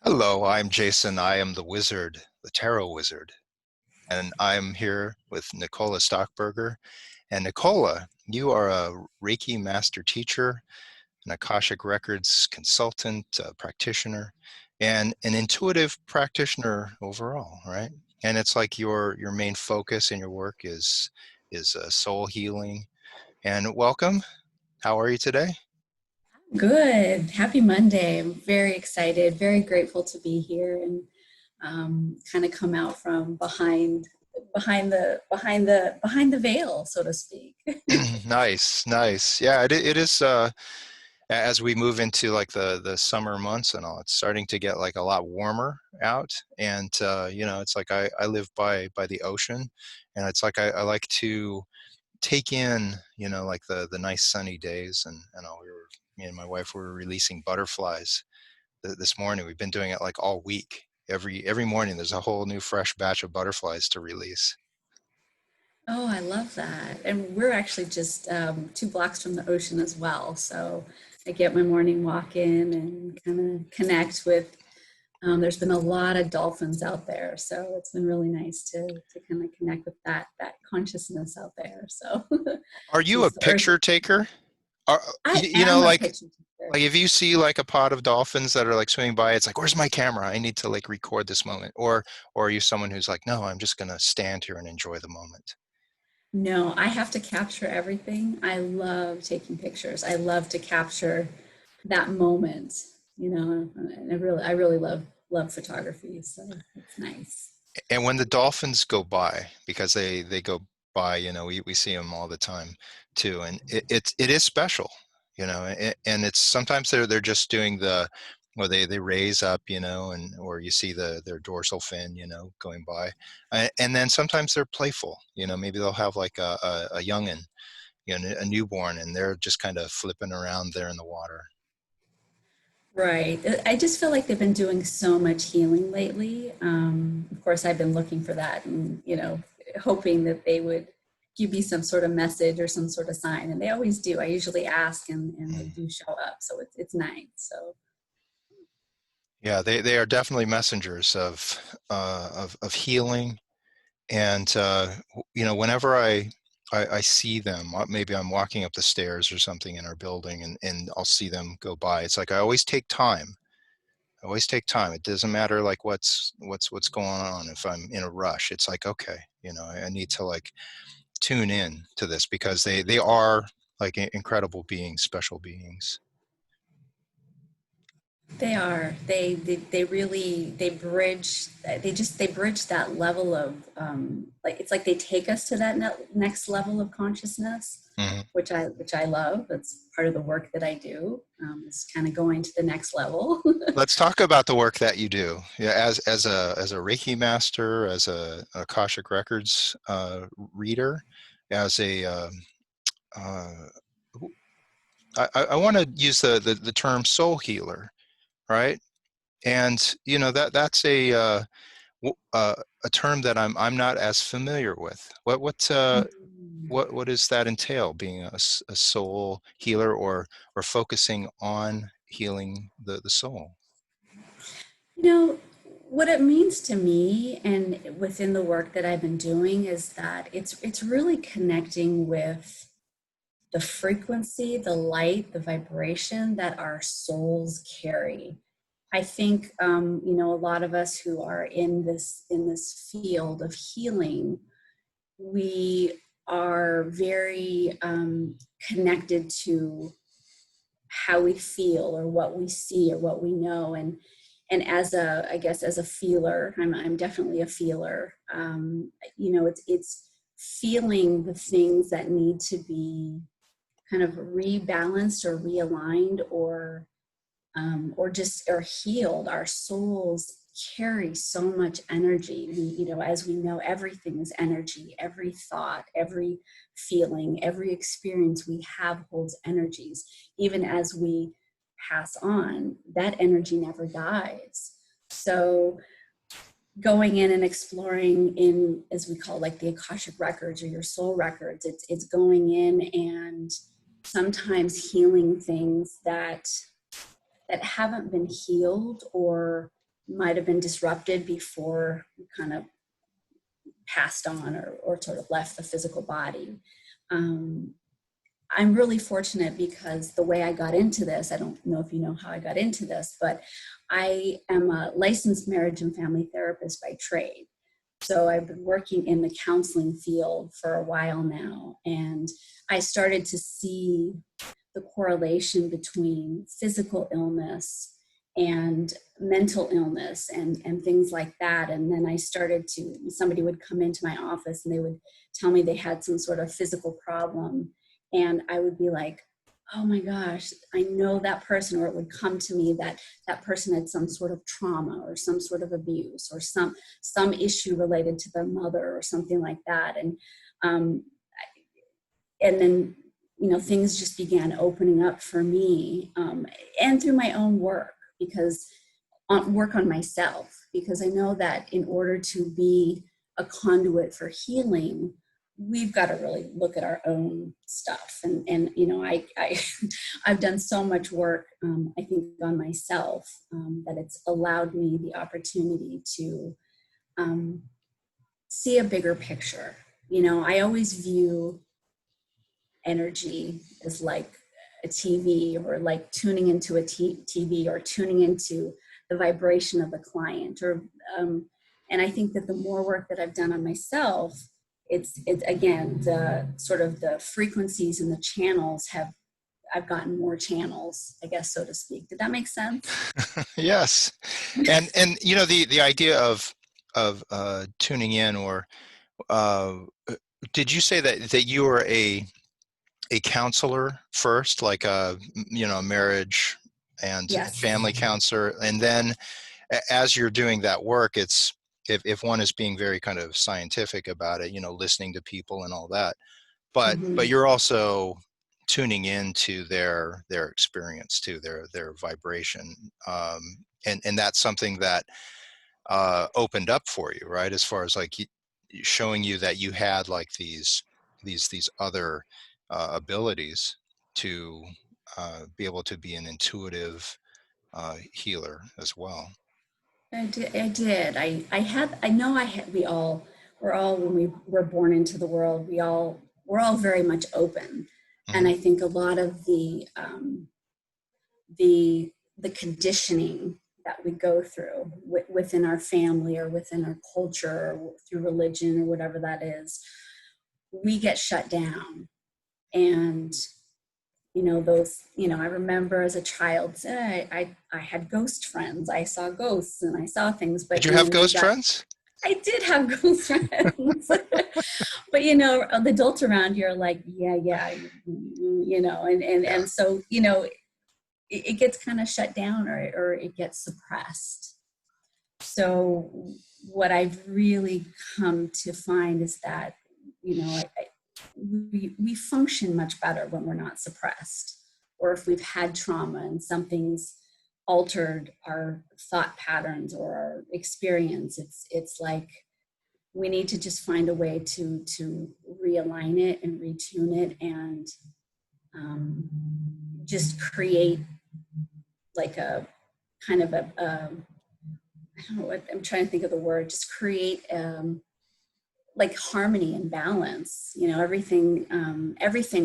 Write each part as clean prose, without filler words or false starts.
Hello, I'm Jason. I am the wizard, the tarot wizard, and I'm here with Nicola Stockberger. And Nicola, you are a Reiki master teacher, an Akashic Records consultant, practitioner, and an intuitive practitioner overall, right? And it's like your main focus in your work is soul healing. And welcome. How are you today? Good. Happy Monday. I'm very excited, very grateful to be here and kind of come out from behind the veil, so to speak. Nice, nice. Yeah, it is. As we move into like the summer months and all, it's starting to get like a lot warmer out. And it's like I live by the ocean, and it's like I like to take in, like the nice sunny days. And me and my wife were releasing butterflies this morning. We've been doing it like all week. Every morning there's a whole new fresh batch of butterflies to release. Oh, I love that. And we're actually just 2 blocks from the ocean as well. So I get my morning walk in and kind of connect with. There's been a lot of dolphins out there, so it's been really nice to kind of connect with that consciousness out there. So Are you a this earth, picture taker? Are, I you know, am a like picture teacher. Like if you see like a pod of dolphins that are like swimming by, it's like, where's my camera? I need to like record this moment. Or are you someone who's like, no, I'm just gonna stand here and enjoy the moment. No, I have to capture everything. I love taking pictures. I love to capture that moment, and I really love photography, so it's nice. And when the dolphins go by, because they go by, we see them all the time too, and it is special, and it's sometimes they're just doing or they raise up, and or you see their dorsal fin, going by, and then sometimes they're playful, maybe they'll have like a youngin, a newborn, and they're just kind of flipping around there in the water. Right. I just feel like they've been doing so much healing lately. Of course, I've been looking for that and, hoping that they would give me some sort of message or some sort of sign. And they always do. I usually ask and they Mm. do show up. So it's nice. So Yeah, they are definitely messengers of healing. And whenever I see them, maybe I'm walking up the stairs or something in our building, and I'll see them go by. It's like I always take time. I always take time. It doesn't matter like what's going on. If I'm in a rush, it's like, okay, I need to like tune in to this, because they are like incredible beings, special beings. they are. They really they bridge that level of like it's like they take us to that next level of consciousness, Mhm. which I love. That's part of the work that I do. Is kind of going to the next level. Let's talk about the work that you do. Yeah, as a Reiki master, as a Akashic Records reader, as a uh, I want to use the term soul healer, right? And that's a term that I'm not as familiar with. What does that entail? Being a soul healer, or focusing on healing the soul? You know, what it means to me and within the work that I've been doing is that it's really connecting with the frequency, the light, the vibration that our souls carry. I think a lot of us who are in this field of healing, we are very connected to how we feel or what we see or what we know, and as a I guess as a feeler, I'm definitely a feeler. It's feeling the things that need to be kind of rebalanced or realigned or just or healed. Our souls carry so much energy. As we know, everything is energy. Every thought, every feeling, every experience we have holds energies. Even as we pass on, that energy never dies. So going in and exploring in, as we call, like the Akashic records or your soul records, it's going in and sometimes healing things that haven't been healed, or might have been disrupted before we kind of passed on or sort of left the physical body. Um, I'm really fortunate because the way I got into this, I don't know if you know how I got into this, but I am a licensed marriage and family therapist by trade. So I've been working in the counseling field for a while now, and I started to see the correlation between physical illness and mental illness and things like that. And then I started to, somebody would come into my office and they would tell me they had some sort of physical problem. And I would be like, oh my gosh, I know that person, or it would come to me that that person had some sort of trauma or some sort of abuse or some issue related to their mother or something like that. Um, and then, you know, things just began opening up for me, and through my own work, because work on myself, because I know that in order to be a conduit for healing, we've got to really look at our own stuff. And you know, I've done so much work, I think, on myself, that it's allowed me the opportunity to see a bigger picture. You know, I always view energy as like a TV, or like tuning into a TV, or tuning into the vibration of the client, or and I think that the more work that I've done on myself, it's again, the sort of the frequencies and the channels have, I've gotten more channels, I guess, so to speak. Did that make sense? Yes. And you know, the idea of tuning in, or uh, did you say that you were a counselor first, like a, you know, marriage and Yes. family counselor, and then as you're doing that work, it's, if one is being very kind of scientific about it, you know, listening to people and all that, but Mm-hmm. you're also tuning into their experience too, their vibration, and that's something that opened up for you, right? As far as like showing you that you had like these other abilities to be able to be an intuitive healer as well. I had, I know I had, we're all, when we were born into the world, we're all very much open. And Hmm. I think a lot of the conditioning that we go through within our family or within our culture or through religion or whatever that is, we get shut down. And you know, those, you know, I remember as a child, I had ghost friends, I saw ghosts and I saw things, Did but you you know, have when you ghost got, friends? I did have ghost friends. But you know, the adults around you are like, yeah, you know, Yeah. and so, you know, it gets kind of shut down, or it gets suppressed. So what I've really come to find is that, you know, we function much better when we're not suppressed, or if we've had trauma and something's altered our thought patterns or our experience. It's like we need to just find a way to realign it and retune it, and um, just create like a kind of I don't know what I'm trying to think of the word, just create like harmony and balance. You know, everything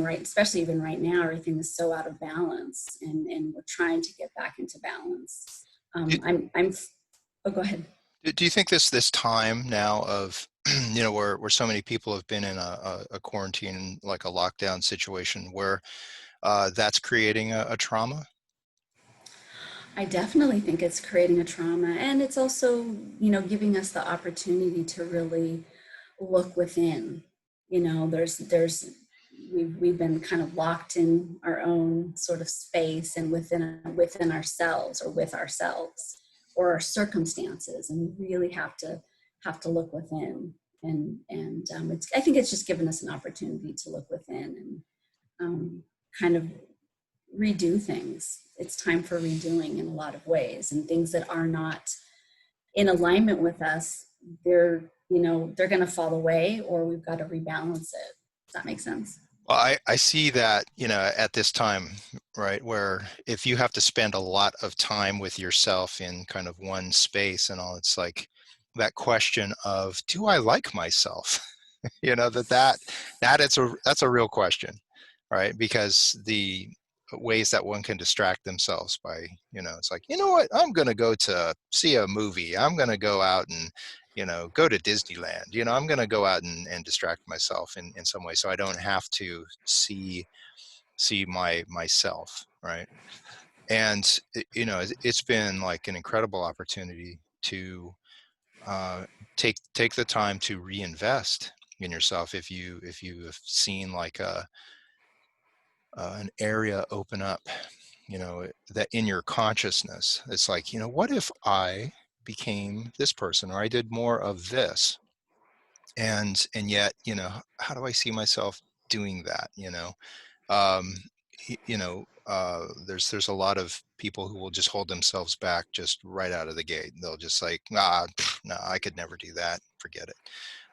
right, especially even right now, everything is so out of balance, and we're trying to get back into balance. Do, I'm oh, go ahead. do you think this time now of you know, where so many people have been in a quarantine, like a lockdown situation, where that's creating a trauma? I definitely think it's creating a trauma, and it's also, you know, giving us the opportunity to really look within. You know, we've been kind of locked in our own sort of space and within ourselves, or with ourselves, or our circumstances, and we really have to look within. And it's, I think it's just given us an opportunity to look within and kind of redo things. It's time for redoing in a lot of ways, and things that are not in alignment with us, they're, you know, they're going to fall away, or we've got to rebalance it. Does that make sense? Well, I see that, at this time, right, where if you have to spend a lot of time with yourself in kind of one space and all, it's like that question of, do I like myself? That's a real question, right? Because the ways that one can distract themselves by, it's like, you know what, I'm going to go to see a movie. I'm going to go out and, go to Disneyland. I'm going to go out and distract myself in some way so I don't have to see myself, right? And it's been like an incredible opportunity to uh, take the time to reinvest in yourself. If you have seen like an area open up, that in your consciousness, it's like, what if I became this person, or I did more of this, and yet, how do I see myself doing that? um, there's a lot of people who will just hold themselves back just right out of the gate. They'll just like, no, I could never do that. Forget it.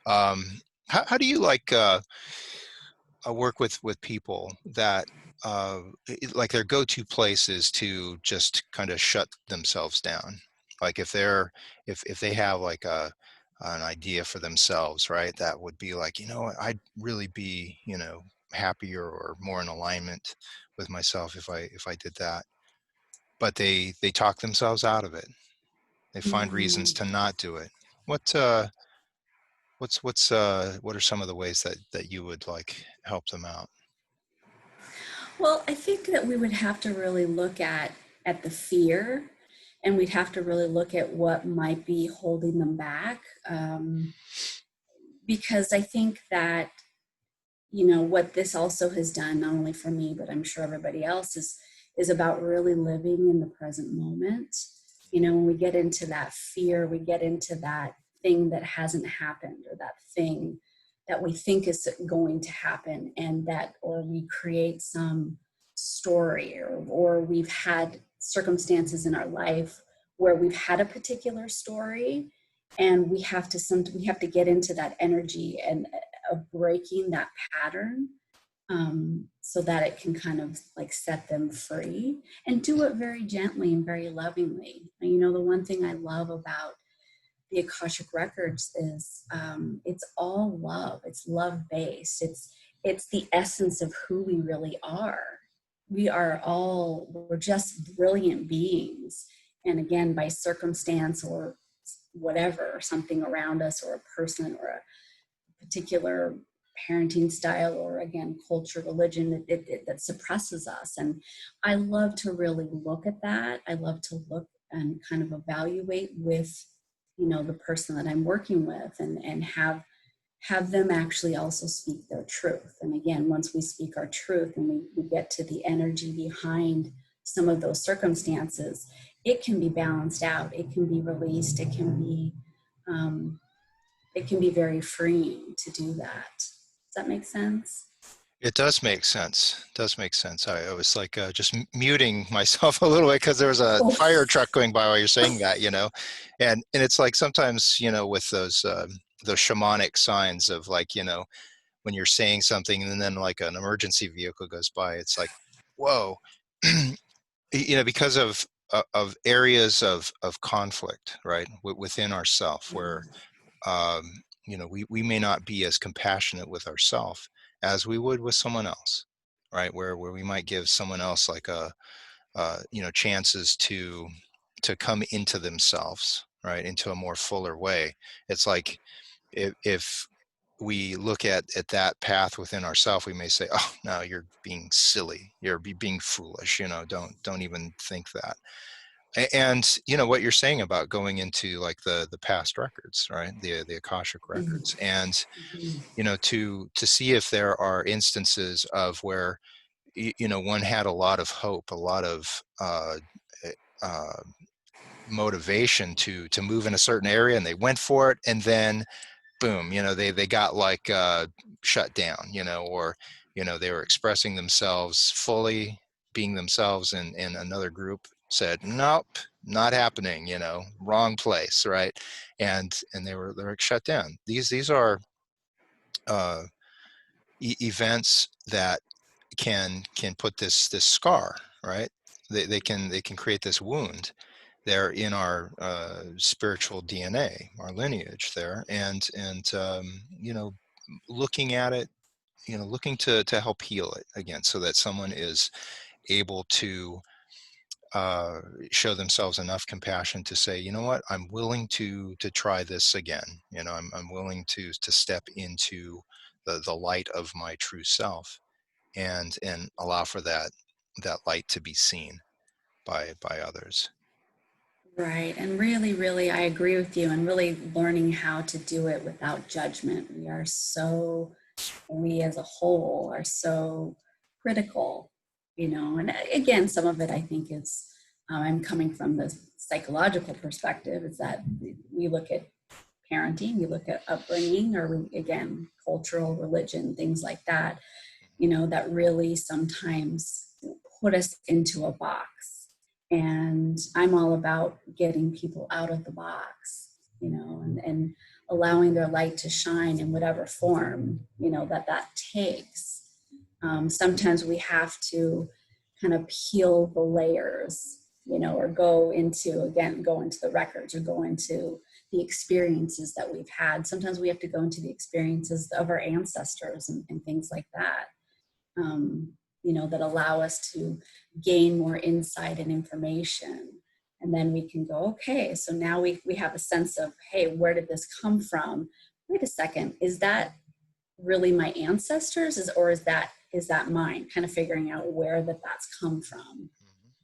How do you like work with people that like their go-to places to just kind of shut themselves down? Like if they have like an idea for themselves, right? That would be like, I'd really be, happier or more in alignment with myself if I did that. But they talk themselves out of it. They find reasons Mhm. to not do it. What what are some of the ways that you would like help them out? Well, I think that we would have to really look at the fear, and we'd have to really look at what might be holding them back. Because I think that, what this also has done, not only for me, but I'm sure everybody else, is about really living in the present moment. When we get into that fear, we get into that thing that hasn't happened, or that thing that we think is going to happen, and that, or we create some story, or we've had circumstances in our life where we've had a particular story, and we have to get into that energy and of breaking that pattern, so that it can kind of like set them free, and do it very gently and very lovingly. And, the one thing I love about the Akashic Records is, it's all love. It's love based. It's the essence of who we really are. We're just brilliant beings. And again, by circumstance or whatever, something around us, or a person, or a particular parenting style, or again, culture, religion, that suppresses us. And I love to really look at that. I love to look and kind of evaluate with, the person that I'm working with, and have them actually also speak their truth. And again, once we speak our truth, and we get to the energy behind some of those circumstances, it can be balanced out, it can be released, um, it can be very freeing to do that. Does that make sense? It does make sense. It does make sense. I was like just muting myself a little bit because there was a Oh, fire truck going by while you're saying that, and it's like sometimes, with those shamanic signs of like, when you're saying something and then like an emergency vehicle goes by, it's like, whoa, because of areas of conflict, right, within ourself, where we may not be as compassionate with ourselves as we would with someone else, right? Where we might give someone else like chances to come into themselves, right, into a more fuller way. It's like if we look at that path within ourselves, we may say, "Oh no, you're being silly. You're being foolish. Don't even think that." And what you're saying about going into like the past records, right, the Akashic records, and to see if there are instances of where one had a lot of hope, a lot of eh, uh, motivation to move in a certain area, and they went for it, and then boom, they got like shut down, or they were expressing themselves fully, being themselves, and another group said, nope, not happening, wrong place, right? And they were shut down. These are uh events that can put this scar, right? They can create this wound. They're in our spiritual DNA, our lineage there, and looking at it, looking to help heal it again, so that someone is able to uh, show themselves enough compassion to say, you know what, I'm willing to try this again. I'm willing to step into the light of my true self, and allow for that light to be seen by others. Right. And really, really, I agree with you, and really learning how to do it without judgment. We as a whole are so critical, and again, some of it I think is, I'm coming from the psychological perspective, is that we look at parenting, we look at upbringing, or again, cultural, religion, things like that, that really sometimes put us into a box. And I'm all about getting people out of the box, and allowing their light to shine in whatever form, that takes. Sometimes we have to kind of peel the layers, or go into the records, or go into the experiences that we've had. Sometimes we have to go into the experiences of our ancestors, and things like that, that allow us to gain more insight and information. And then we can go, okay, so now we have a sense of, hey, where did this come from? Wait a second, is that really my ancestors, or is that mine? Kind of figuring out where that's come from,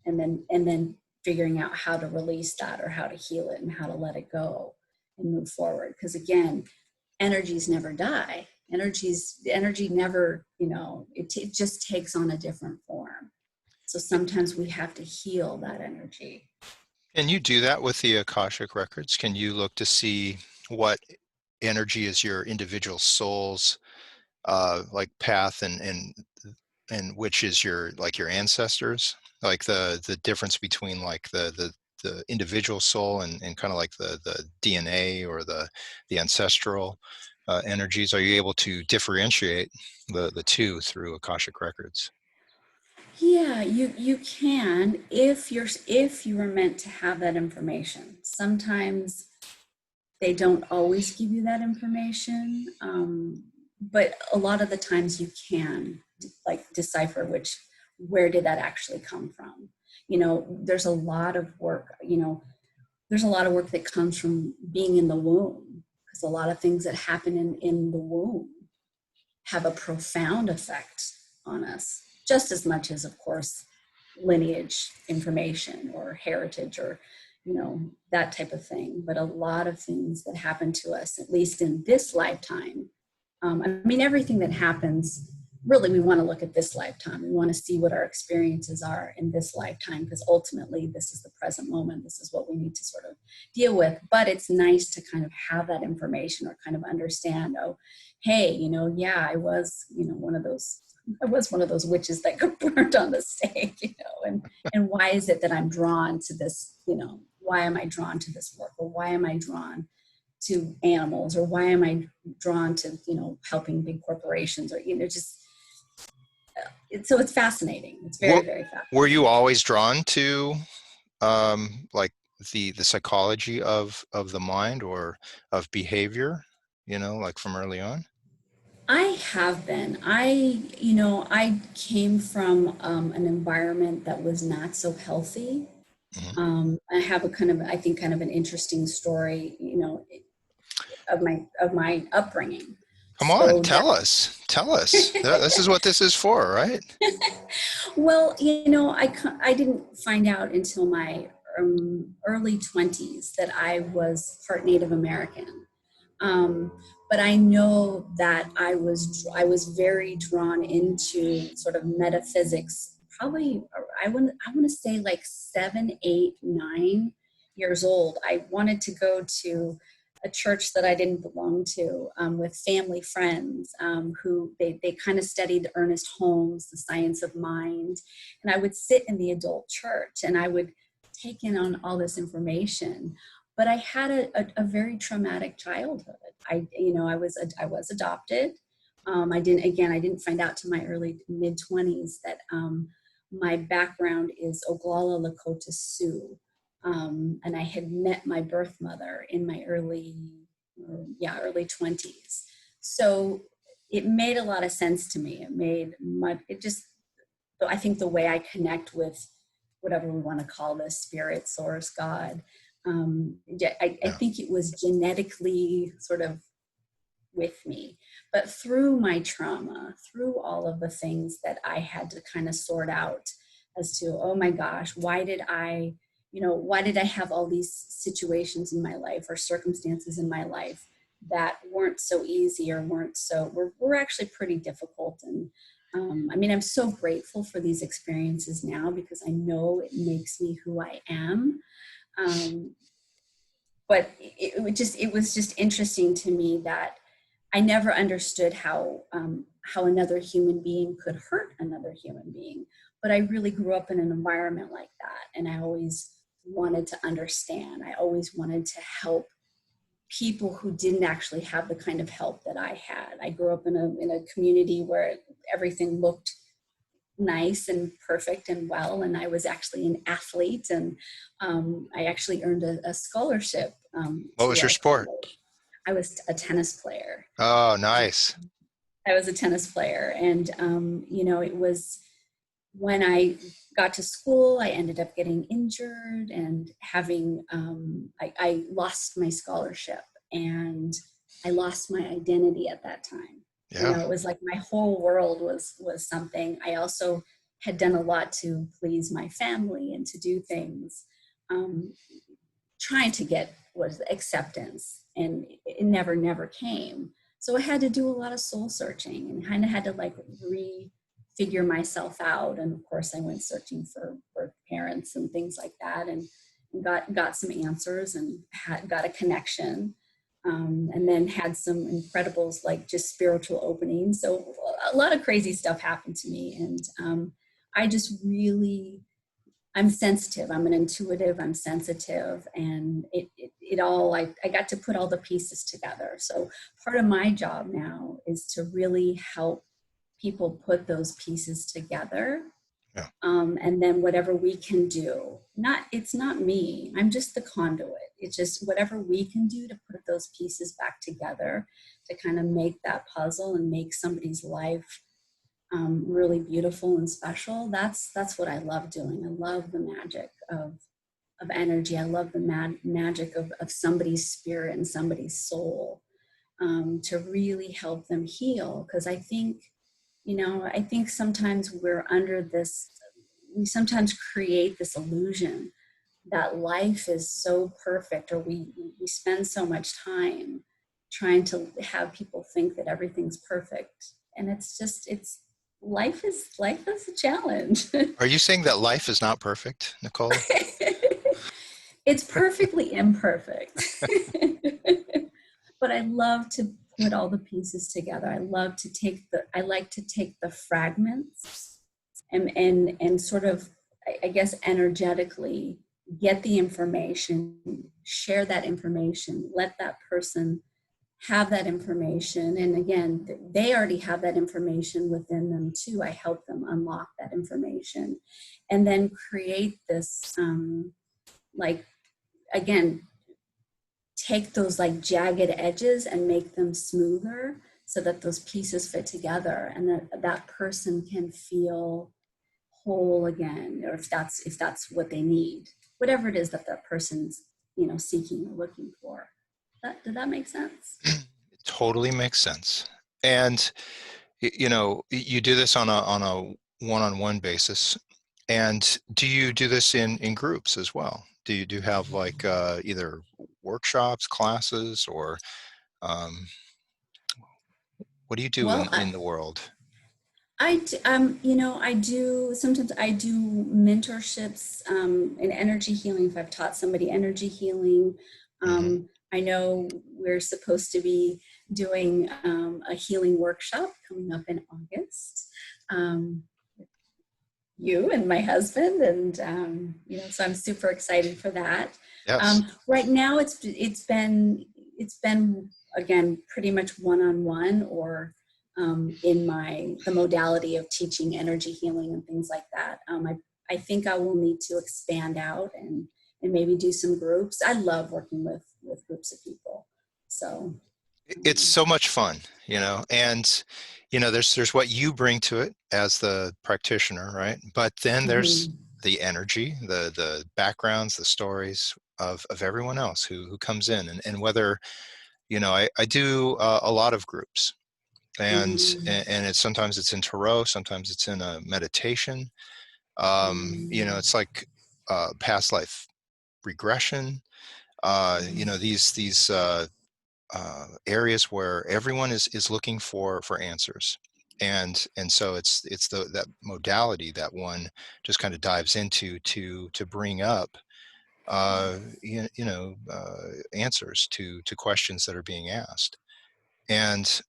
and then figuring out how to release that, or how to heal it, and how to let it go and move forward. Because again, energies never die. Energy never, it just takes on a different form. So sometimes we have to heal that energy. Can you do that with the Akashic records? Can you look to see what energy is your individual soul's like path, and which is your ancestors, like the difference between like the individual soul and kind of like the DNA or the ancestral energies? Are you able to differentiate the two through Akashic records? Yeah, you can, if you were meant to have that information. Sometimes they don't always give you that information, but a lot of the times you can, like, decipher where did that actually come from. There's a lot of work. There's a lot of work that comes from being in the womb, because a lot of things that happen in the womb have a profound effect on us, just as much as, of course, lineage information or heritage, or that type of thing. But a lot of things that happen to us, at least in this lifetime, everything that happens, really, we want to look at this lifetime. We want to see what our experiences are in this lifetime, because ultimately this is the present moment. This is what we need to sort of deal with. But it's nice to kind of have that information, or kind of understand, oh, hey, yeah, I was one of those witches that got burned on the stake, and why is it that I'm drawn to this, why am I drawn to this work, or why am I drawn to animals, or why am I drawn to, helping big corporations, or, just, so it's fascinating. It's very, Were, very were you fascinating. always drawn to like the psychology of the mind or of behavior, like from early on? I have been. I came from an environment that was not so healthy. Mhm. I have I think, kind of an interesting story, of my upbringing. Come on, So that, tell us. This is what this is for, right? well, I didn't find out until my early 20s that I was part Native American. Um, but I know that I was very drawn into sort of metaphysics. Probably, I want to say like 7, 8, 9 years old. I wanted to go to a church that I didn't belong to, with family friends, who they kind of studied Ernest Holmes, the science of mind, and I would sit in the adult church, and I would take in on all this information. But I had a very traumatic childhood. I was adopted. I didn't find out to my early mid 20s that my background is Oglala Lakota Sioux. And I had met my birth mother in my early 20s. So it made a lot of sense to me. I think the way I connect with whatever we want to call this, spirit, source, God, I Yeah. think it was genetically sort of with me. But through my trauma, through all of the things that I had to kind of sort out as to, oh my gosh, why did I have all these situations in my life or circumstances in my life that weren't so easy or were actually pretty difficult. And I'm so grateful for these experiences now because I know it makes me who I am. Um, but it was just interesting to me that I never understood how another human being could hurt another human being. But I really grew up in an environment like that, and I always wanted to understand. I always wanted to help people who didn't actually have the kind of help that I had. I grew up in a community where everything looked nice and perfect and well, and I was actually an athlete, and I actually earned a scholarship What was to your a sport? college. I was a tennis player. Oh, nice. I was a tennis player, and it was when I got to school, I ended up getting injured and having I lost my scholarship and I lost my identity at that time. Yeah. It was like my whole world was something. I also had done a lot to please my family and to do things, um, trying to get was acceptance, and it never came. So I had to do a lot of soul searching and kind of had to like refigure myself out. And of course, I went searching for parents and things like that, and got some answers and got a connection. And then had some incredibles like just spiritual openings. So a lot of crazy stuff happened to me, and I just really I'm sensitive. I'm an intuitive. I'm sensitive, and it all. I got to put all the pieces together. So part of my job now is to really help people put those pieces together, Yeah. and then whatever we can do. It's not me. I'm just the conduit. It's just whatever we can do to put those pieces back together to kind of make that puzzle and make somebody's life really beautiful and special. That's what I love doing. I love the magic of energy. I love the magic of somebody's spirit and somebody's soul, to really help them heal. Because I think sometimes we're under this. We sometimes create this illusion that life is so perfect, or we spend so much time trying to have people think that everything's perfect, and it's life is a challenge. Are you saying that life is not perfect, Nicole? It's perfectly imperfect. But I love to put all the pieces together. I like to take the fragments and sort of, I guess, energetically get the information, share that information, let that person have that information. And again, they already have that information within them too. I help them unlock that information and then create this, like, again, take those like jagged edges and make them smoother so that those pieces fit together and that person can feel whole again, or if that's what they need, whatever it is that that person's seeking or looking for. Did that make sense? It totally makes sense. And you do this on a one-on-one basis. And do you do this in groups as well? Do you have like either workshops, classes, or um, what do you do Well, in the world? I do sometimes I do mentorships in energy healing. If I've taught somebody energy healing, Hmm. I know we're supposed to be doing a healing workshop coming up in August. Um, you and my husband, and so I'm super excited for that. Yes. Right now, it's been again pretty much one on one or in the modality of teaching energy healing and things like that. I think I will need to expand out and maybe do some groups. I love working with groups of people. So It's so much fun, and there's what you bring to it as the practitioner, right? But then there's mhm, the energy, the backgrounds, the stories of everyone else who comes in, and whether I do a lot of groups, mhm, and it's sometimes it's in Tarot, sometimes it's in a meditation. mhm, It's like past life regression. These areas where everyone is looking for answers, and so it's that modality that one just kind of dives into to bring up answers to questions that are being asked, and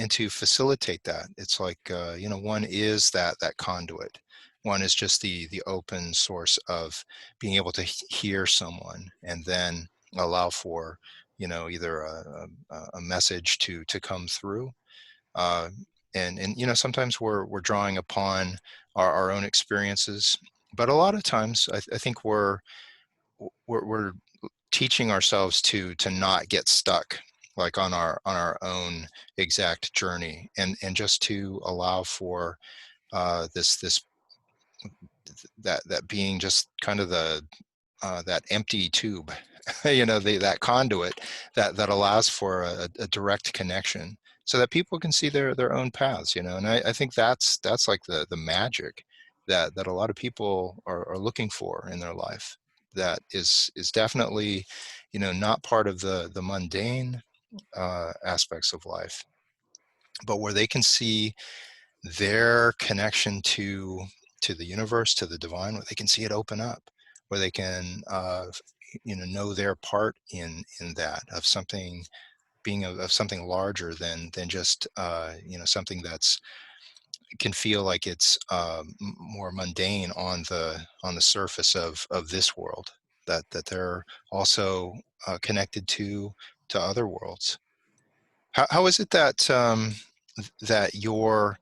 to facilitate that. It's like one is that conduit. One is just the open source of being able to hear someone and then allow for either a message to come through, uh, and sometimes we're drawing upon our own experiences, but a lot of times I think we're teaching ourselves to not get stuck like on our own exact journey, and just to allow for this that being just kind of the that empty tube, that conduit that allows for a direct connection, so that people can see their own paths, and I think that's like the magic that a lot of people are looking for in their life, that is definitely not part of the mundane aspects of life, but where they can see their connection to the universe, to the divine, where they can see it open up, where they can know their part in that, of something being of something larger than just something that's can feel like it's more mundane on the surface of this world, that they're also connected to other worlds. How is it that that your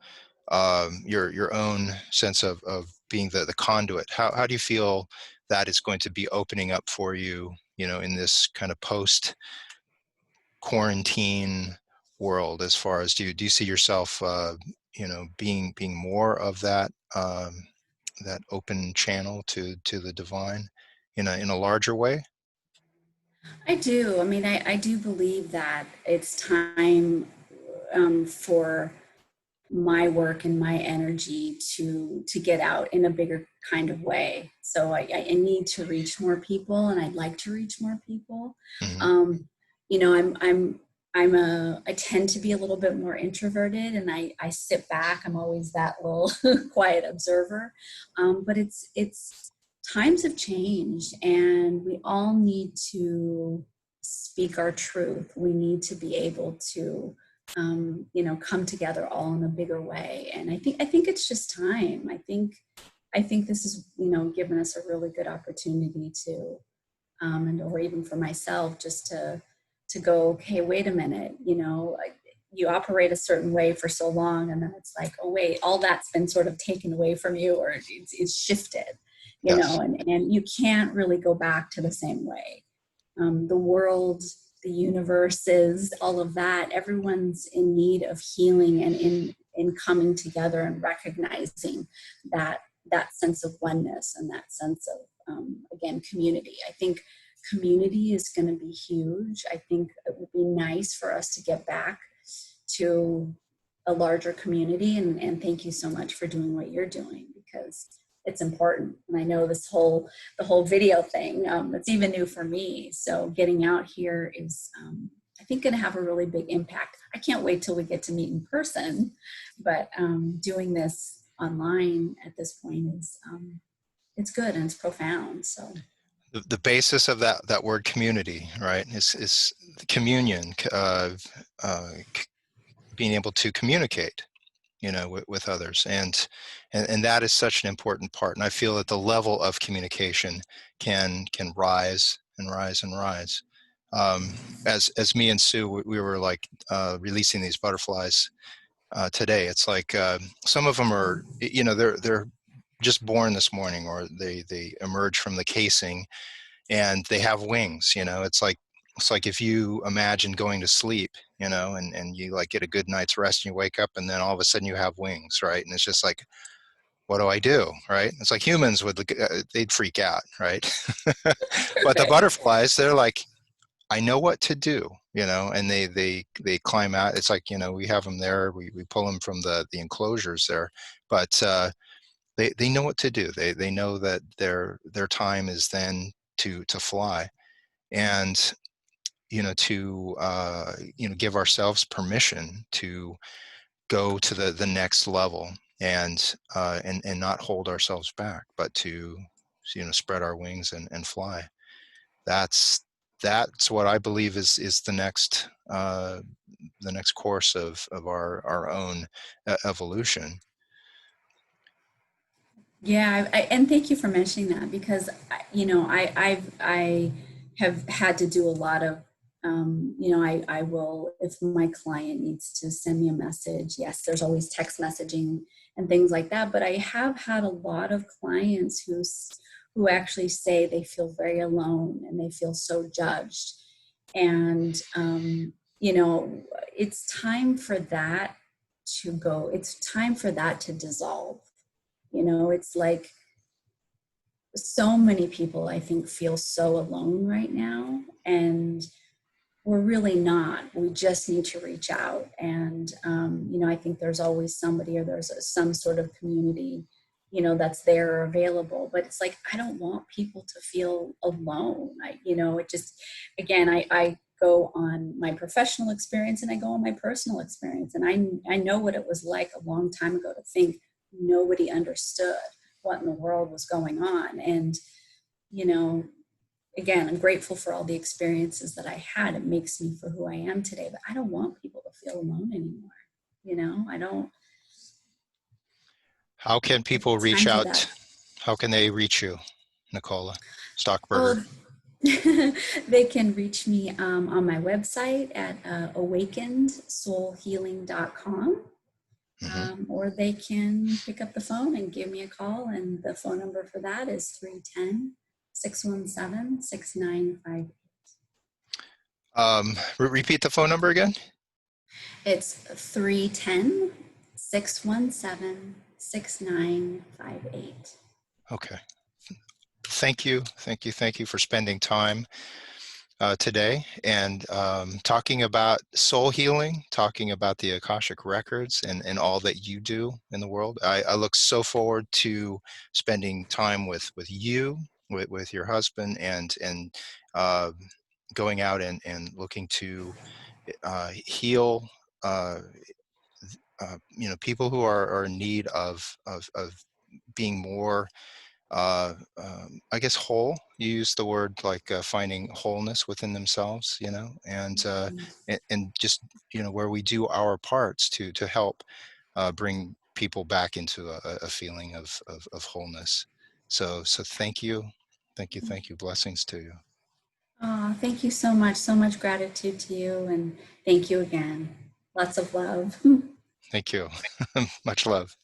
own sense of being the conduit, how do you feel that is going to be opening up for you, in this kind of post quarantine world, as far as do you see yourself being more of that open channel to the divine in a larger way? I do. I mean, I do believe that it's time for my work and my energy to get out in a bigger kind of way. So I need to reach more people, and I'd like to reach more people. Hmm. Um, I tend to be a little bit more introverted, and I sit back. I'm always that little quiet observer. But it's times have changed, and we all need to speak our truth. We need to be able to come together all in a bigger way. And I think it's just time. I think this is, given us a really good opportunity to, and or even for myself, just to go, okay, wait a minute, you operate a certain way for so long, and then it's like, oh wait, all that's been sort of taken away from you, or it's shifted, Yes. and you can't really go back to the same way. The world, the universes, all of that, everyone's in need of healing and in coming together and recognizing that that sense of oneness and that sense of again, community. I think community is going to be huge. I think it would be nice for us to get back to a larger community, and thank you so much for doing what you're doing, because it's important. And I know the whole video thing, it's even new for me. So getting out here is, I think, going to have a really big impact. I can't wait till we get to meet in person, but doing this online at this point is, it's good and it's profound. So The basis of that word community, right, is communion, being able to communicate, with others, and that is such an important part. And I feel that the level of communication can rise and rise and rise. As me and Sue, we were like releasing these butterflies today. It's like some of them are, they're just born this morning, or they emerge from the casing and they have wings. It's like if you imagine going to sleep, and you like get a good night's rest and you wake up and then all of a sudden you have wings, right? And it's just like, what do I do, right? It's like humans they'd freak out, right? But the Right. butterflies, they're like, I know what to do, and they climb out. It's like, we have them there. We pull them from the enclosures there, but they know what to do. They know that their time is then to fly, and to give ourselves permission to go to the next level, and not hold ourselves back, but to spread our wings and fly. That's what I believe is the next course of our own evolution. Yeah, and thank you for mentioning that because I have had to do a lot of I will, if my client needs to send me a message, yes, there's always text messaging and things like that, but I have had a lot of clients who actually say they feel very alone and they feel so judged, and it's time for that to go. It's time for that to dissolve. It's like so many people, I think, feel so alone right now. And we're really not. We just need to reach out. And, I think there's always somebody, or there's some sort of community, that's there or available. But it's like, I don't want people to feel alone. It just, again, I go on my professional experience and I go on my personal experience. And I know what it was like a long time ago to think nobody understood what in the world was going on. And, you know, again, I'm grateful for all the experiences that I had. It makes me for who I am today, but I don't want people to feel alone anymore. I don't, How can people it's reach time for out? that. How can they reach you, Nicola Stockberger? Oh, they can reach me on my website at awakenedsoulhealing.com. Hmm. Or they can pick up the phone and give me a call. And the phone number for that is 310-617-6958. Repeat the phone number again. It's 310-617-6958. Okay. Thank you for spending time today and talking about soul healing, talking about the Akashic records and all that you do in the world. I look so forward to spending time with you, with your husband, and uh, going out and looking to heal. Uh, People who are in need of being more, I guess, whole. You use the word like finding wholeness within themselves, and just where we do our parts to help bring people back into a feeling of wholeness. So thank you. Blessings to you. Oh, thank you so much. So much gratitude to you. And thank you again. Lots of love. Thank you. Much love.